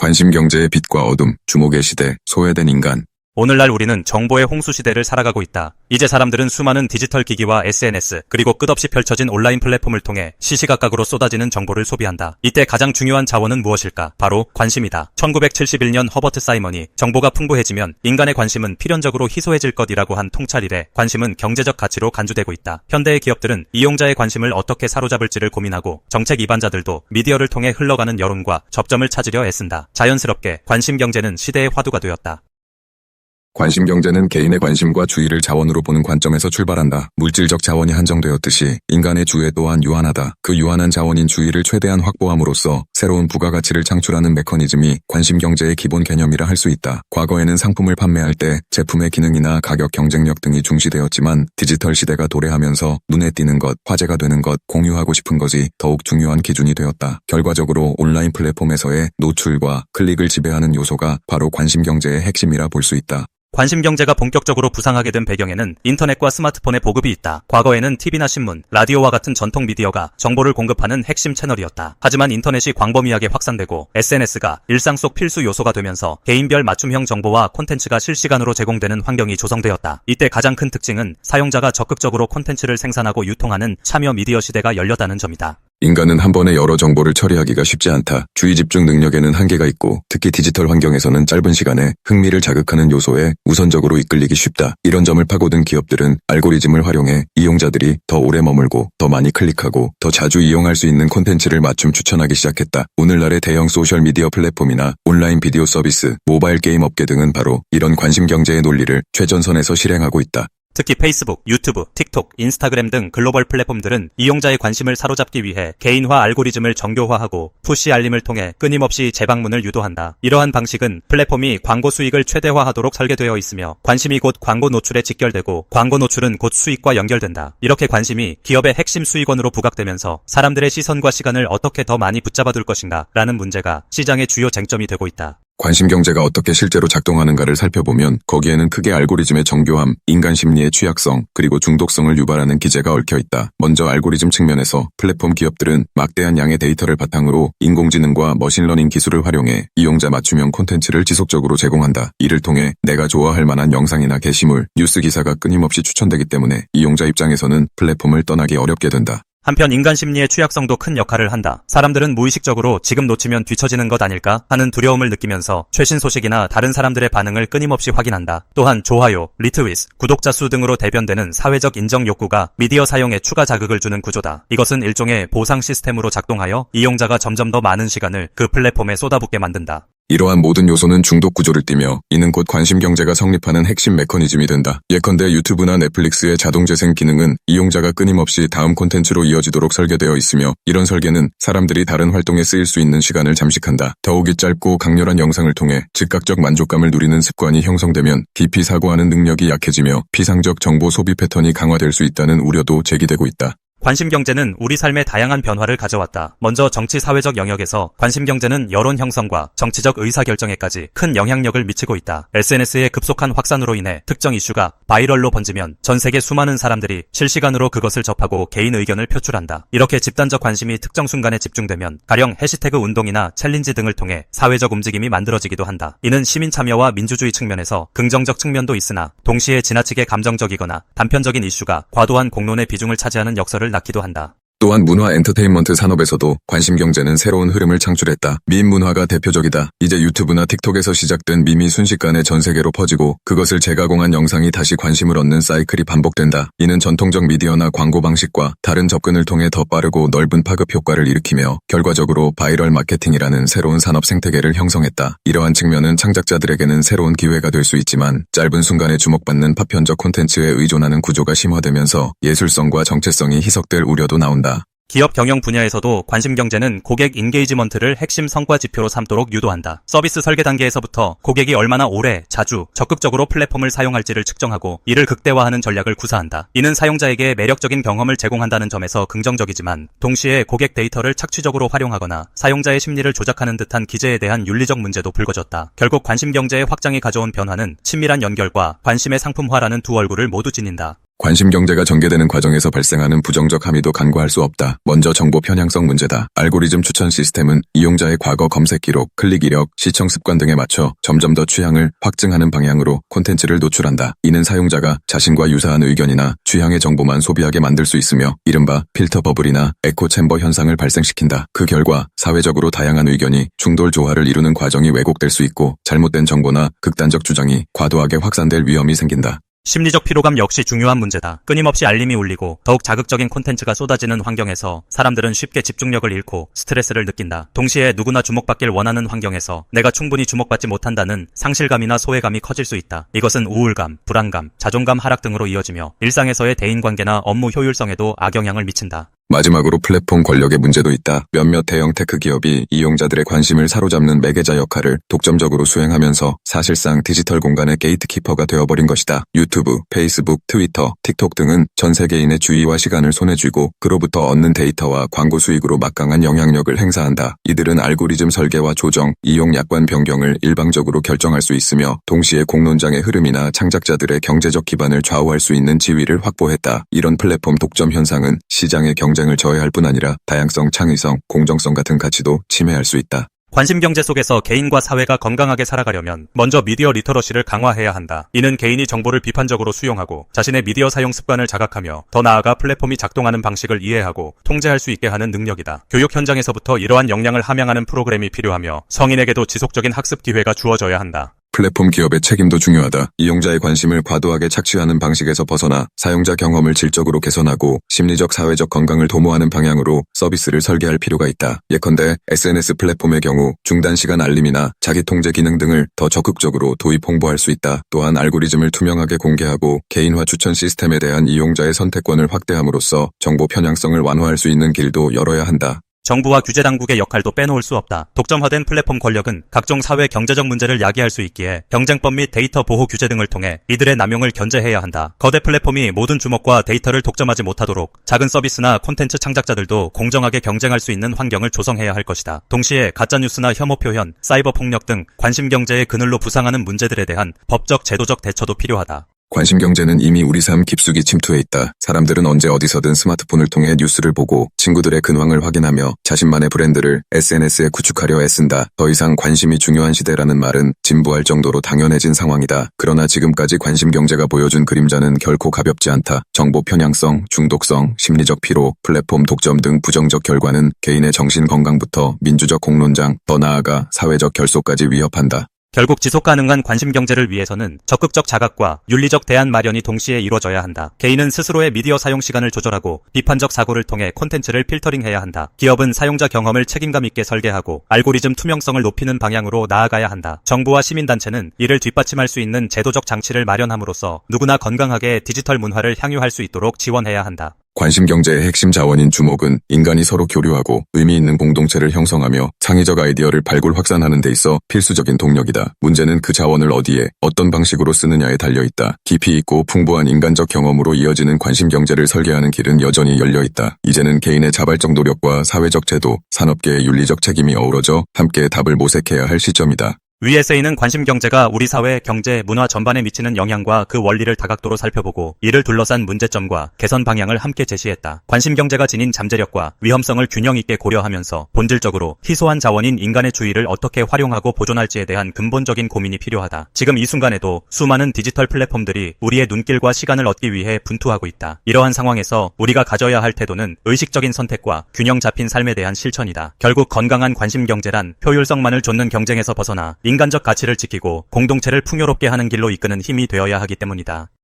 관심 경제의 빛과 어둠, 주목의 시대, 소외된 인간. 오늘날 우리는 정보의 홍수 시대를 살아가고 있다. 이제 사람들은 수많은 디지털 기기와 SNS, 그리고 끝없이 펼쳐진 온라인 플랫폼을 통해 시시각각으로 쏟아지는 정보를 소비한다. 이때 가장 중요한 자원은 무엇일까? 바로 관심이다. 1971년 허버트 사이먼이 정보가 풍부해지면 인간의 관심은 필연적으로 희소해질 것이라고 한 통찰 이래 관심은 경제적 가치로 간주되고 있다. 현대의 기업들은 이용자의 관심을 어떻게 사로잡을지를 고민하고 정책 입안자들도 미디어를 통해 흘러가는 여론과 접점을 찾으려 애쓴다. 자연스럽게 관심 경제는 시대의 화두가 되었다. 관심 경제는 개인의 관심과 주의를 자원으로 보는 관점에서 출발한다. 물질적 자원이 한정되었듯이 인간의 주의 또한 유한하다. 그 유한한 자원인 주의를 최대한 확보함으로써 새로운 부가가치를 창출하는 메커니즘이 관심 경제의 기본 개념이라 할 수 있다. 과거에는 상품을 판매할 때 제품의 기능이나 가격 경쟁력 등이 중시되었지만 디지털 시대가 도래하면서 눈에 띄는 것, 화제가 되는 것, 공유하고 싶은 것이 더욱 중요한 기준이 되었다. 결과적으로 온라인 플랫폼에서의 노출과 클릭을 지배하는 요소가 바로 관심 경제의 핵심이라 볼 수 있다. 관심 경제가 본격적으로 부상하게 된 배경에는 인터넷과 스마트폰의 보급이 있다. 과거에는 TV나 신문, 라디오와 같은 전통 미디어가 정보를 공급하는 핵심 채널이었다. 하지만 인터넷이 광범위하게 확산되고 SNS가 일상 속 필수 요소가 되면서 개인별 맞춤형 정보와 콘텐츠가 실시간으로 제공되는 환경이 조성되었다. 이때 가장 큰 특징은 사용자가 적극적으로 콘텐츠를 생산하고 유통하는 참여 미디어 시대가 열렸다는 점이다. 인간은 한 번에 여러 정보를 처리하기가 쉽지 않다. 주의 집중 능력에는 한계가 있고 특히 디지털 환경에서는 짧은 시간에 흥미를 자극하는 요소에 우선적으로 이끌리기 쉽다. 이런 점을 파고든 기업들은 알고리즘을 활용해 이용자들이 더 오래 머물고 더 많이 클릭하고 더 자주 이용할 수 있는 콘텐츠를 맞춤 추천하기 시작했다. 오늘날의 대형 소셜미디어 플랫폼이나 온라인 비디오 서비스, 모바일 게임 업계 등은 바로 이런 관심 경제의 논리를 최전선에서 실행하고 있다. 특히 페이스북, 유튜브, 틱톡, 인스타그램 등 글로벌 플랫폼들은 이용자의 관심을 사로잡기 위해 개인화 알고리즘을 정교화하고 푸시 알림을 통해 끊임없이 재방문을 유도한다. 이러한 방식은 플랫폼이 광고 수익을 최대화하도록 설계되어 있으며 관심이 곧 광고 노출에 직결되고 광고 노출은 곧 수익과 연결된다. 이렇게 관심이 기업의 핵심 수익원으로 부각되면서 사람들의 시선과 시간을 어떻게 더 많이 붙잡아둘 것인가 라는 문제가 시장의 주요 쟁점이 되고 있다. 관심 경제가 어떻게 실제로 작동하는가를 살펴보면 거기에는 크게 알고리즘의 정교함, 인간 심리의 취약성, 그리고 중독성을 유발하는 기제가 얽혀 있다. 먼저 알고리즘 측면에서 플랫폼 기업들은 막대한 양의 데이터를 바탕으로 인공지능과 머신러닝 기술을 활용해 이용자 맞춤형 콘텐츠를 지속적으로 제공한다. 이를 통해 내가 좋아할 만한 영상이나 게시물, 뉴스 기사가 끊임없이 추천되기 때문에 이용자 입장에서는 플랫폼을 떠나기 어렵게 된다. 한편 인간 심리의 취약성도 큰 역할을 한다. 사람들은 무의식적으로 지금 놓치면 뒤처지는 것 아닐까 하는 두려움을 느끼면서 최신 소식이나 다른 사람들의 반응을 끊임없이 확인한다. 또한 좋아요, 리트윗, 구독자 수 등으로 대변되는 사회적 인정 욕구가 미디어 사용에 추가 자극을 주는 구조다. 이것은 일종의 보상 시스템으로 작동하여 이용자가 점점 더 많은 시간을 그 플랫폼에 쏟아붓게 만든다. 이러한 모든 요소는 중독 구조를 띠며 이는 곧 관심 경제가 성립하는 핵심 메커니즘이 된다. 예컨대 유튜브나 넷플릭스의 자동 재생 기능은 이용자가 끊임없이 다음 콘텐츠로 이어지도록 설계되어 있으며 이런 설계는 사람들이 다른 활동에 쓰일 수 있는 시간을 잠식한다. 더욱이 짧고 강렬한 영상을 통해 즉각적 만족감을 누리는 습관이 형성되면 깊이 사고하는 능력이 약해지며 피상적 정보 소비 패턴이 강화될 수 있다는 우려도 제기되고 있다. 관심 경제는 우리 삶에 다양한 변화를 가져왔다. 먼저 정치 사회적 영역에서 관심 경제는 여론 형성과 정치적 의사결정에까지 큰 영향력을 미치고 있다. SNS의 급속한 확산으로 인해 특정 이슈가 바이럴로 번지면 전 세계 수많은 사람들이 실시간으로 그것을 접하고 개인 의견을 표출한다. 이렇게 집단적 관심이 특정 순간에 집중되면 가령 해시태그 운동이나 챌린지 등을 통해 사회적 움직임이 만들어지기도 한다. 이는 시민 참여와 민주주의 측면에서 긍정적 측면도 있으나 동시에 지나치게 감정적이거나 단편적인 이슈가 과도한 공론의 비중을 차지하는 역설을 낳기도 한다. 또한 문화 엔터테인먼트 산업에서도 관심 경제는 새로운 흐름을 창출했다. 밈 문화가 대표적이다. 이제 유튜브나 틱톡에서 시작된 밈이 순식간에 전 세계로 퍼지고 그것을 재가공한 영상이 다시 관심을 얻는 사이클이 반복된다. 이는 전통적 미디어나 광고 방식과 다른 접근을 통해 더 빠르고 넓은 파급 효과를 일으키며 결과적으로 바이럴 마케팅이라는 새로운 산업 생태계를 형성했다. 이러한 측면은 창작자들에게는 새로운 기회가 될 수 있지만 짧은 순간에 주목받는 파편적 콘텐츠에 의존하는 구조가 심화되면서 예술성과 정체성이 희석될 우려도 나온다. 기업 경영 분야에서도 관심 경제는 고객 인게이지먼트를 핵심 성과 지표로 삼도록 유도한다. 서비스 설계 단계에서부터 고객이 얼마나 오래, 자주, 적극적으로 플랫폼을 사용할지를 측정하고 이를 극대화하는 전략을 구사한다. 이는 사용자에게 매력적인 경험을 제공한다는 점에서 긍정적이지만 동시에 고객 데이터를 착취적으로 활용하거나 사용자의 심리를 조작하는 듯한 기제에 대한 윤리적 문제도 불거졌다. 결국 관심 경제의 확장이 가져온 변화는 친밀한 연결과 관심의 상품화라는 두 얼굴을 모두 지닌다. 관심 경제가 전개되는 과정에서 발생하는 부정적 함의도 간과할 수 없다. 먼저 정보 편향성 문제다. 알고리즘 추천 시스템은 이용자의 과거 검색 기록, 클릭 이력, 시청 습관 등에 맞춰 점점 더 취향을 확증하는 방향으로 콘텐츠를 노출한다. 이는 사용자가 자신과 유사한 의견이나 취향의 정보만 소비하게 만들 수 있으며 이른바 필터 버블이나 에코 챔버 현상을 발생시킨다. 그 결과 사회적으로 다양한 의견이 충돌 조화를 이루는 과정이 왜곡될 수 있고 잘못된 정보나 극단적 주장이 과도하게 확산될 위험이 생긴다. 심리적 피로감 역시 중요한 문제다. 끊임없이 알림이 울리고 더욱 자극적인 콘텐츠가 쏟아지는 환경에서 사람들은 쉽게 집중력을 잃고 스트레스를 느낀다. 동시에 누구나 주목받길 원하는 환경에서 내가 충분히 주목받지 못한다는 상실감이나 소외감이 커질 수 있다. 이것은 우울감, 불안감, 자존감 하락 등으로 이어지며 일상에서의 대인관계나 업무 효율성에도 악영향을 미친다. 마지막으로 플랫폼 권력의 문제도 있다. 몇몇 대형 테크 기업이 이용자들의 관심을 사로잡는 매개자 역할을 독점적으로 수행하면서 사실상 디지털 공간의 게이트키퍼가 되어버린 것이다. 유튜브, 페이스북, 트위터, 틱톡 등은 전 세계인의 주의와 시간을 손에 쥐고 그로부터 얻는 데이터와 광고 수익으로 막강한 영향력을 행사한다. 이들은 알고리즘 설계와 조정, 이용 약관 변경을 일방적으로 결정할 수 있으며 동시에 공론장의 흐름이나 창작자들의 경제적 기반을 좌우할 수 있는 지위를 확보했다. 이런 플랫폼 독점 현상은 시장의 경쟁을 저해할 뿐 아니라 다양성, 창의성, 공정성 같은 가치도 침해할 수 있다. 관심 경제 속에서 개인과 사회가 건강하게 살아가려면 먼저 미디어 리터러시를 강화해야 한다. 이는 개인이 정보를 비판적으로 수용하고 자신의 미디어 사용 습관을 자각하며 더 나아가 플랫폼이 작동하는 방식을 이해하고 통제할 수 있게 하는 능력이다. 교육 현장에서부터 이러한 역량을 함양하는 프로그램이 필요하며 성인에게도 지속적인 학습 기회가 주어져야 한다. 플랫폼 기업의 책임도 중요하다. 이용자의 관심을 과도하게 착취하는 방식에서 벗어나 사용자 경험을 질적으로 개선하고 심리적 사회적 건강을 도모하는 방향으로 서비스를 설계할 필요가 있다. 예컨대 SNS 플랫폼의 경우 중단 시간 알림이나 자기 통제 기능 등을 더 적극적으로 도입 홍보할 수 있다. 또한 알고리즘을 투명하게 공개하고 개인화 추천 시스템에 대한 이용자의 선택권을 확대함으로써 정보 편향성을 완화할 수 있는 길도 열어야 한다. 정부와 규제당국의 역할도 빼놓을 수 없다. 독점화된 플랫폼 권력은 각종 사회 경제적 문제를 야기할 수 있기에 경쟁법 및 데이터 보호 규제 등을 통해 이들의 남용을 견제해야 한다. 거대 플랫폼이 모든 주목과 데이터를 독점하지 못하도록 작은 서비스나 콘텐츠 창작자들도 공정하게 경쟁할 수 있는 환경을 조성해야 할 것이다. 동시에 가짜뉴스나 혐오 표현, 사이버 폭력 등 관심 경제의 그늘로 부상하는 문제들에 대한 법적 제도적 대처도 필요하다. 관심 경제는 이미 우리 삶 깊숙이 침투해 있다. 사람들은 언제 어디서든 스마트폰을 통해 뉴스를 보고 친구들의 근황을 확인하며 자신만의 브랜드를 SNS에 구축하려 애쓴다. 더 이상 관심이 중요한 시대라는 말은 진부할 정도로 당연해진 상황이다. 그러나 지금까지 관심 경제가 보여준 그림자는 결코 가볍지 않다. 정보 편향성, 중독성, 심리적 피로, 플랫폼 독점 등 부정적 결과는 개인의 정신 건강부터 민주적 공론장, 더 나아가 사회적 결속까지 위협한다. 결국 지속가능한 관심 경제를 위해서는 적극적 자각과 윤리적 대안 마련이 동시에 이루어져야 한다. 개인은 스스로의 미디어 사용 시간을 조절하고 비판적 사고를 통해 콘텐츠를 필터링해야 한다. 기업은 사용자 경험을 책임감 있게 설계하고 알고리즘 투명성을 높이는 방향으로 나아가야 한다. 정부와 시민단체는 이를 뒷받침할 수 있는 제도적 장치를 마련함으로써 누구나 건강하게 디지털 문화를 향유할 수 있도록 지원해야 한다. 관심 경제의 핵심 자원인 주목은 인간이 서로 교류하고 의미 있는 공동체를 형성하며 창의적 아이디어를 발굴 확산하는 데 있어 필수적인 동력이다. 문제는 그 자원을 어디에 어떤 방식으로 쓰느냐에 달려있다. 깊이 있고 풍부한 인간적 경험으로 이어지는 관심 경제를 설계하는 길은 여전히 열려있다. 이제는 개인의 자발적 노력과 사회적 제도, 산업계의 윤리적 책임이 어우러져 함께 답을 모색해야 할 시점이다. 위 에세이는 관심 경제가 우리 사회, 경제, 문화 전반에 미치는 영향과 그 원리를 다각도로 살펴보고 이를 둘러싼 문제점과 개선 방향을 함께 제시했다. 관심 경제가 지닌 잠재력과 위험성을 균형 있게 고려하면서 본질적으로 희소한 자원인 인간의 주의를 어떻게 활용하고 보존할지에 대한 근본적인 고민이 필요하다. 지금 이 순간에도 수많은 디지털 플랫폼들이 우리의 눈길과 시간을 얻기 위해 분투하고 있다. 이러한 상황에서 우리가 가져야 할 태도는 의식적인 선택과 균형 잡힌 삶에 대한 실천이다. 결국 건강한 관심 경제란 효율성만을 좇는 경쟁에서 벗어나 인간적 가치를 지키고 공동체를 풍요롭게 하는 길로 이끄는 힘이 되어야 하기 때문이다.